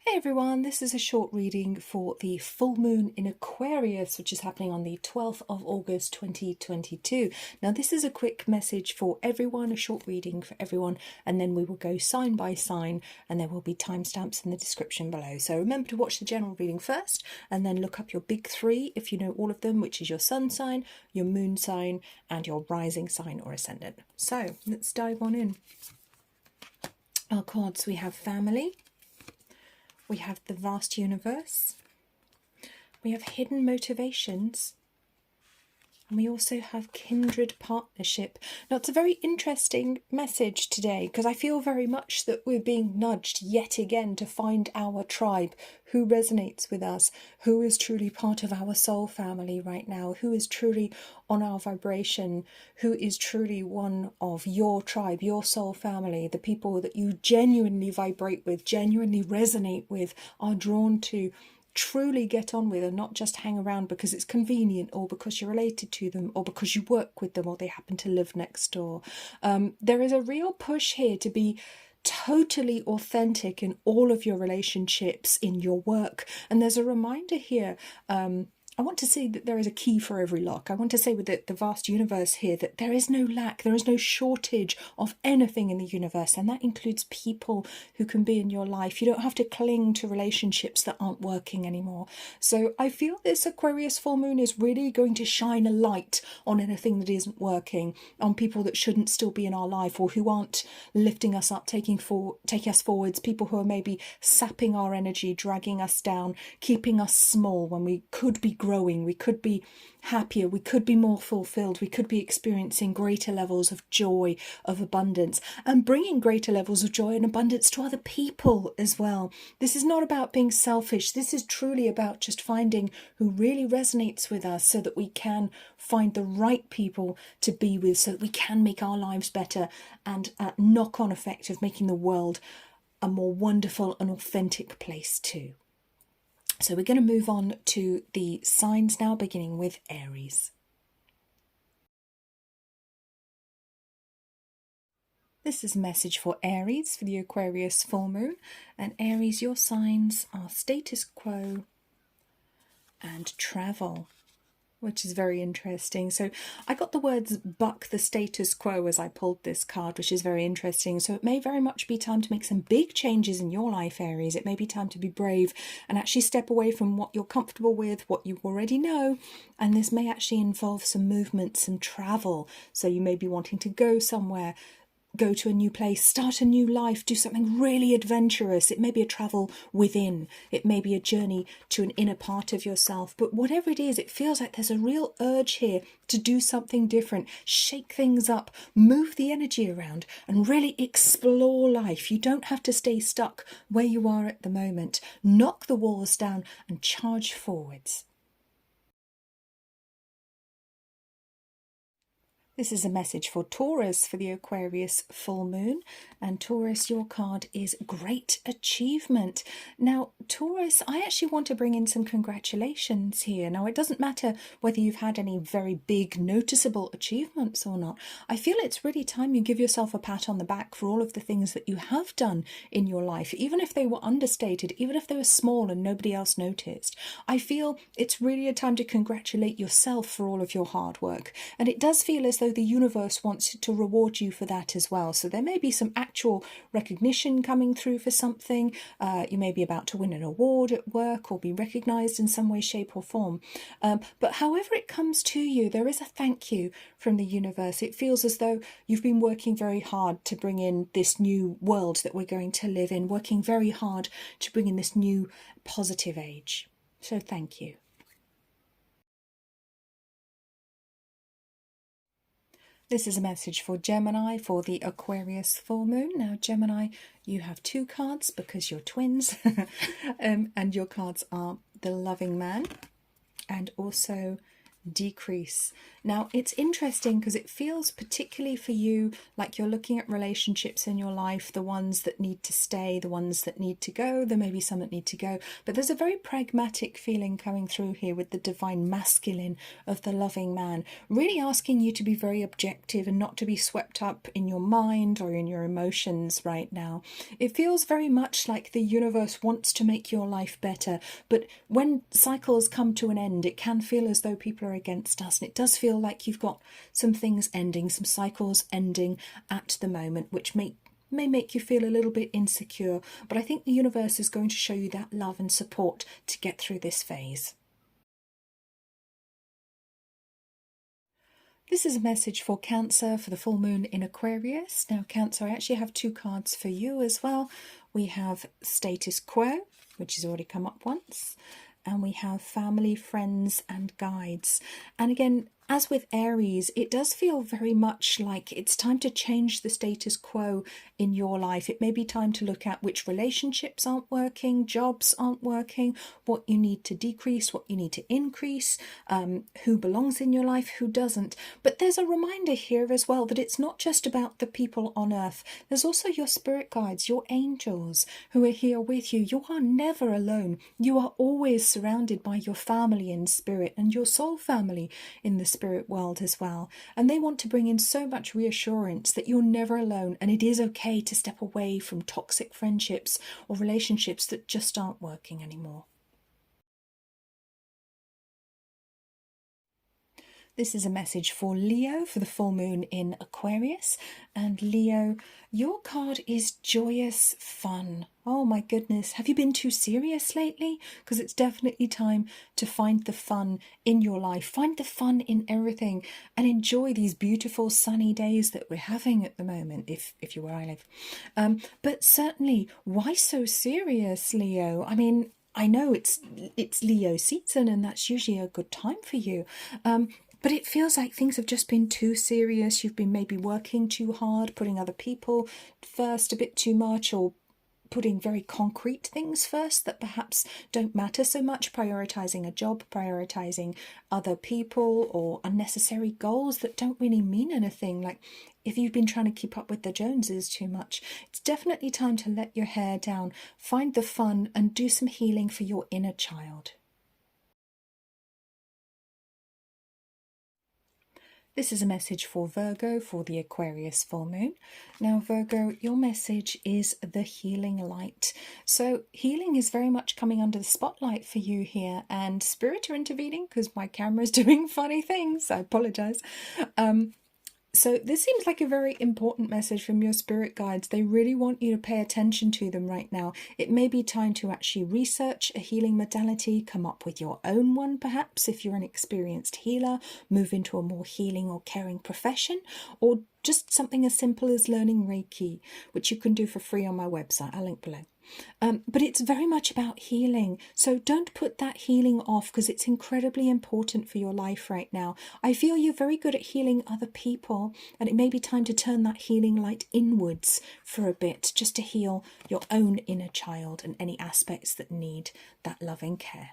Hey everyone, this is a short reading for the full moon in Aquarius, which is happening on the 12th of August 2022. Now this is a quick message for everyone, a short reading for everyone, and then we will go sign by sign and there will be timestamps in the description below. So remember to watch the general reading first and then look up your big three if you know all of them, which is your sun sign, your moon sign and your rising sign or ascendant. So let's dive on in. Our cards, we have family. We have the vast universe, we have hidden motivations, and we also have kindred partnership. Now it's a very interesting message today because I feel very much that we're being nudged yet again to find our tribe, who resonates with us, who is truly part of our soul family right now, who is truly on our vibration, who is truly one of your tribe, your soul family, the people that you genuinely vibrate with, genuinely resonate with, are drawn to, truly get on with, and not just hang around because it's convenient or because you're related to them or because you work with them or they happen to live next door. There is a real push here to be totally authentic in all of your relationships, in your work. And there's a reminder here, I want to say that there is a key for every lock. I want to say with the vast universe here that there is no lack, there is no shortage of anything in the universe, and that includes people who can be in your life. You don't have to cling to relationships that aren't working anymore. So I feel this Aquarius full moon is really going to shine a light on anything that isn't working, on people that shouldn't still be in our life or who aren't lifting us up, taking us forwards, people who are maybe sapping our energy, dragging us down, keeping us small when we could be growing, we could be happier, we could be more fulfilled, we could be experiencing greater levels of joy, of abundance, and bringing greater levels of joy and abundance to other people as well. This is not about being selfish. This is truly about just finding who really resonates with us so that we can find the right people to be with, so that we can make our lives better and knock-on effect of making the world a more wonderful and authentic place too. So we're going to move on to the signs now, beginning with Aries. This is a message for Aries, for the Aquarius full moon. And Aries, your signs are status quo and travel, which is very interesting. So I got the words buck the status quo as I pulled this card, which is very interesting. So it may very much be time to make some big changes in your life, Aries. It may be time to be brave and actually step away from what you're comfortable with, what you already know. And this may actually involve some movement, some travel. So you may be wanting to go somewhere, go to a new place, start a new life, do something really adventurous. It may be a travel within, it may be a journey to an inner part of yourself, but whatever it is, it feels like there's a real urge here to do something different, shake things up, move the energy around and really explore life. You don't have to stay stuck where you are at the moment. Knock the walls down and charge forwards. This is a message for Taurus, for the Aquarius full moon. And Taurus, your card is Great Achievement. Now, Taurus, I actually want to bring in some congratulations here. Now, it doesn't matter whether you've had any very big, noticeable achievements or not. I feel it's really time you give yourself a pat on the back for all of the things that you have done in your life, even if they were understated, even if they were small and nobody else noticed. I feel it's really a time to congratulate yourself for all of your hard work. And it does feel as though the universe wants to reward you for that as well. So there may be some actual recognition coming through for something. You may be about to win an award at work or be recognised in some way, shape or form. But however it comes to you, there is a thank you from the universe. It feels as though you've been working very hard to bring in this new world that we're going to live in, working very hard to bring in this new positive age. So thank you. This is a message for Gemini, for the Aquarius full moon. Now, Gemini, you have two cards because you're twins, and your cards are the Loving Man and also decrease. Now, it's interesting because it feels particularly for you like you're looking at relationships in your life, the ones that need to stay, the ones that need to go. There may be some that need to go, but there's a very pragmatic feeling coming through here with the divine masculine of the loving man, really asking you to be very objective and not to be swept up in your mind or in your emotions right now. It feels very much like the universe wants to make your life better, but when cycles come to an end, it can feel as though people are against us, and it does feel like you've got some things ending, some cycles ending at the moment, which may make you feel a little bit insecure, but I think the universe is going to show you that love and support to get through this phase. This is a message for Cancer for the full moon in Aquarius. Now, Cancer, I actually have 2 cards for you as well. We have status quo, which has already come up once, and we have family, friends, and guides. And again, as with Aries, it does feel very much like it's time to change the status quo in your life. It may be time to look at which relationships aren't working, jobs aren't working, what you need to decrease, what you need to increase, who belongs in your life, who doesn't. But there's a reminder here as well that it's not just about the people on earth. There's also your spirit guides, your angels who are here with you. You are never alone. You are always surrounded by your family in spirit and your soul family in the spirit world as well, and they want to bring in so much reassurance that you're never alone, and it is okay to step away from toxic friendships or relationships that just aren't working anymore. This is a message for Leo for the full moon in Aquarius. And Leo, your card is joyous fun. Oh my goodness, have you been too serious lately? Because it's definitely time to find the fun in your life. Find the fun in everything and enjoy these beautiful sunny days that we're having at the moment, if you're where I live. But certainly, why so serious, Leo? I mean, I know it's Leo season and that's usually a good time for you. But it feels like things have just been too serious. You've been maybe working too hard, putting other people first a bit too much, or putting very concrete things first that perhaps don't matter so much, prioritizing a job, prioritizing other people, or unnecessary goals that don't really mean anything. Like if you've been trying to keep up with the Joneses too much, it's definitely time to let your hair down, find the fun, and do some healing for your inner child. This is a message for Virgo for the Aquarius full moon. Now, Virgo, your message is the healing light. So healing is very much coming under the spotlight for you here, and spirit are intervening because my camera is doing funny things. I apologize. So this seems like a very important message from your spirit guides. They really want you to pay attention to them right now. It may be time to actually research a healing modality, come up with your own one perhaps if you're an experienced healer, move into a more healing or caring profession, or just something as simple as learning Reiki, which you can do for free on my website. I'll link below. But it's very much about healing. So don't put that healing off because it's incredibly important for your life right now. I feel you're very good at healing other people, and it may be time to turn that healing light inwards for a bit, just to heal your own inner child and any aspects that need that loving care.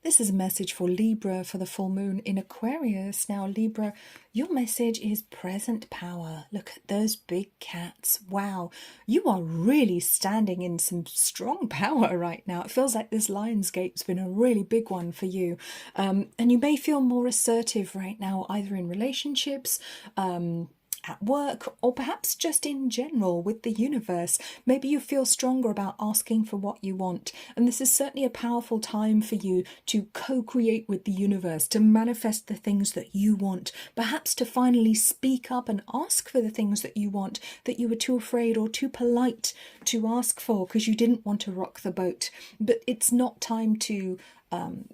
This is a message for Libra for the full moon in Aquarius. Now, Libra, your message is present power. Look at those big cats. Wow, you are really standing in some strong power right now. It feels like this Lionsgate's been a really big one for you. And you may feel more assertive right now, either in relationships, at work, or perhaps just in general with the universe. Maybe you feel stronger about asking for what you want, and this is certainly a powerful time for you to co-create with the universe, to manifest the things that you want, perhaps to finally speak up and ask for the things that you want that you were too afraid or too polite to ask for because you didn't want to rock the boat. But it's not time to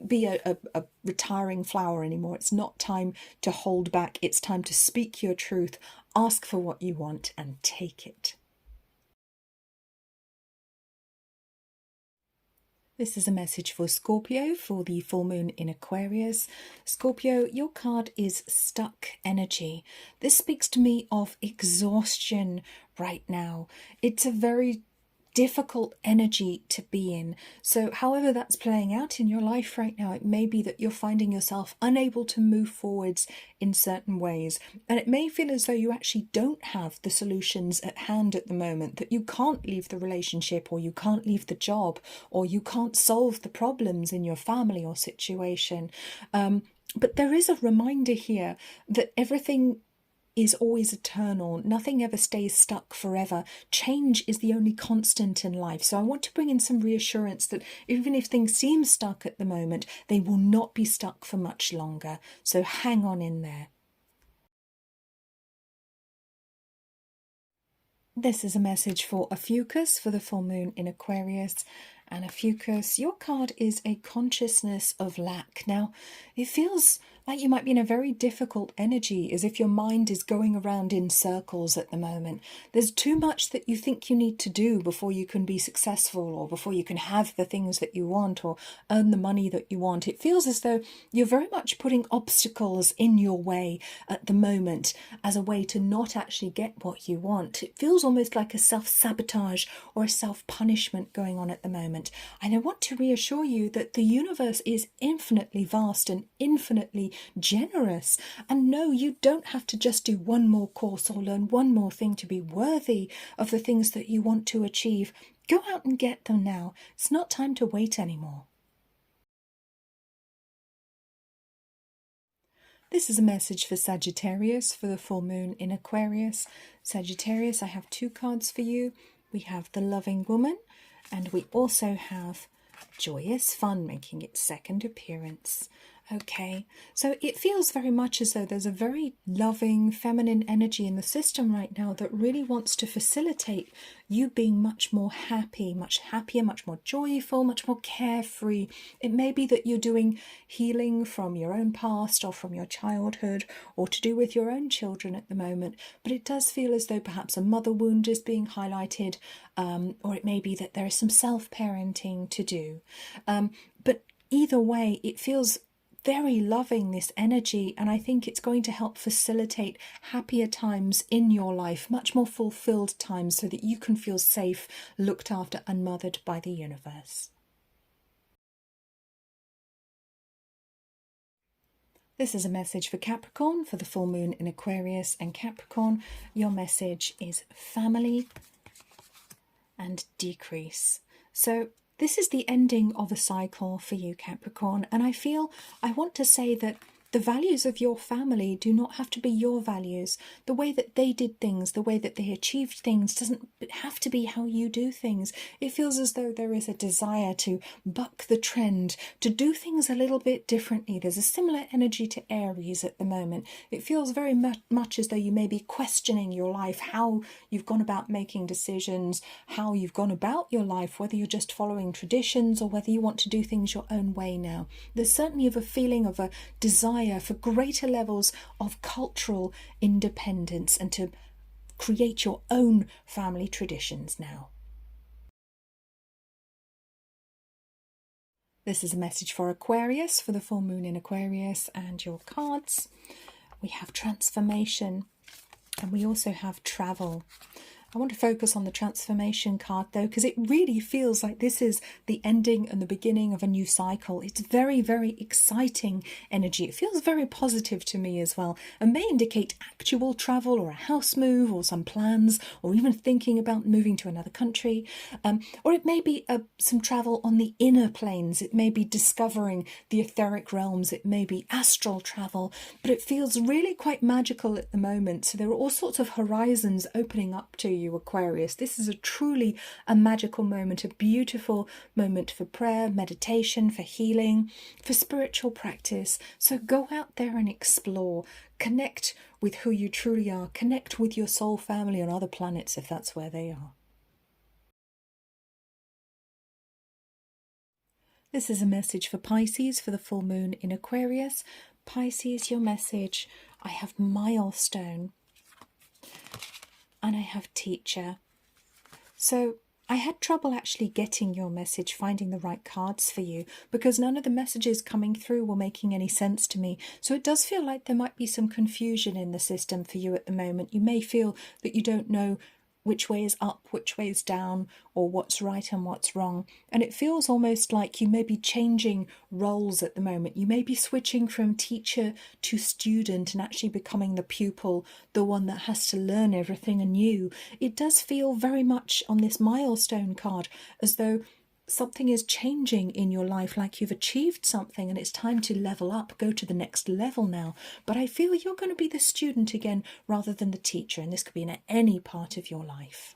be a retiring flower anymore. It's not time to hold back. It's time to speak your truth, ask for what you want, and take it. This is a message for Scorpio for the full moon in Aquarius. Scorpio, your card is stuck energy. This speaks to me of exhaustion right now. It's a very difficult energy to be in. So however that's playing out in your life right now, it may be that you're finding yourself unable to move forwards in certain ways. And it may feel as though you actually don't have the solutions at hand at the moment, that you can't leave the relationship, or you can't leave the job, or you can't solve the problems in your family or situation. But there is a reminder here that everything is always eternal. Nothing ever stays stuck forever. Change is the only constant in life. So I want to bring in some reassurance that even if things seem stuck at the moment, they will not be stuck for much longer. So hang on in there. This is a message for Ophiuchus for the full moon in Aquarius. And Ophiuchus, your card is a consciousness of lack. Now, it feels like you might be in a very difficult energy, as if your mind is going around in circles at the moment. There's too much that you think you need to do before you can be successful, or before you can have the things that you want, or earn the money that you want. It feels as though you're very much putting obstacles in your way at the moment as a way to not actually get what you want. It feels almost like a self-sabotage or a self-punishment going on at the moment. And I want to reassure you that the universe is infinitely vast and infinitely generous. And no, you don't have to just do one more course or learn one more thing to be worthy of the things that you want to achieve. Go out and get them now. It's not time to wait anymore. This is a message for Sagittarius for the full moon in Aquarius. Sagittarius, I have two cards for you. We have the loving woman, and we also have joyous fun making its second appearance. Okay, so it feels very much as though there's a very loving feminine energy in the system right now that really wants to facilitate you being much more happy, much happier, much more joyful, much more carefree. It may be that you're doing healing from your own past or from your childhood, or to do with your own children at the moment, but it does feel as though perhaps a mother wound is being highlighted, or it may be that there is some self-parenting to do. But either way, it feels very loving, this energy, and I think it's going to help facilitate happier times in your life, much more fulfilled times, so that you can feel safe, looked after and mothered by the universe. This is a message for Capricorn for the full moon in Aquarius. And Capricorn, your message is family and decrease. So this is the ending of a cycle for you, Capricorn, and I want to say that the values of your family do not have to be your values. The way that they did things, the way that they achieved things, doesn't have to be how you do things. It feels as though there is a desire to buck the trend, to do things a little bit differently. There's a similar energy to Aries at the moment. It feels very much as though you may be questioning your life, how you've gone about making decisions, how you've gone about your life, whether you're just following traditions or whether you want to do things your own way now. There's certainly a feeling of a desire for greater levels of cultural independence and to create your own family traditions now. This is a message for Aquarius for the full moon in Aquarius, and your cards. We have transformation and we also have travel. I want to focus on the transformation card though, because it really feels like this is the ending and the beginning of a new cycle. It's very, very exciting energy. It feels very positive to me as well, and may indicate actual travel or a house move or some plans, or even thinking about moving to another country. Or it may be some travel on the inner planes. It may be discovering the etheric realms. It may be astral travel, but it feels really quite magical at the moment. So there are all sorts of horizons opening up to you, Aquarius. This is truly a magical moment, a beautiful moment for prayer, meditation, for healing, for spiritual practice. So go out there and explore. Connect with who you truly are. Connect with your soul family on other planets if that's where they are. This is a message for Pisces for the full moon in Aquarius. Pisces, your message. I have milestone and I have teacher. So I had trouble actually getting your message, finding the right cards for you, because none of the messages coming through were making any sense to me. So it does feel like there might be some confusion in the system for you at the moment. You may feel that you don't know which way is up, which way is down, or what's right and what's wrong. And it feels almost like you may be changing roles at the moment. You may be switching from teacher to student and actually becoming the pupil, the one that has to learn everything anew. It does feel very much on this milestone card as though something is changing in your life, like you've achieved something and it's time to level up, go to the next level now. But I feel you're going to be the student again rather than the teacher, and this could be in any part of your life.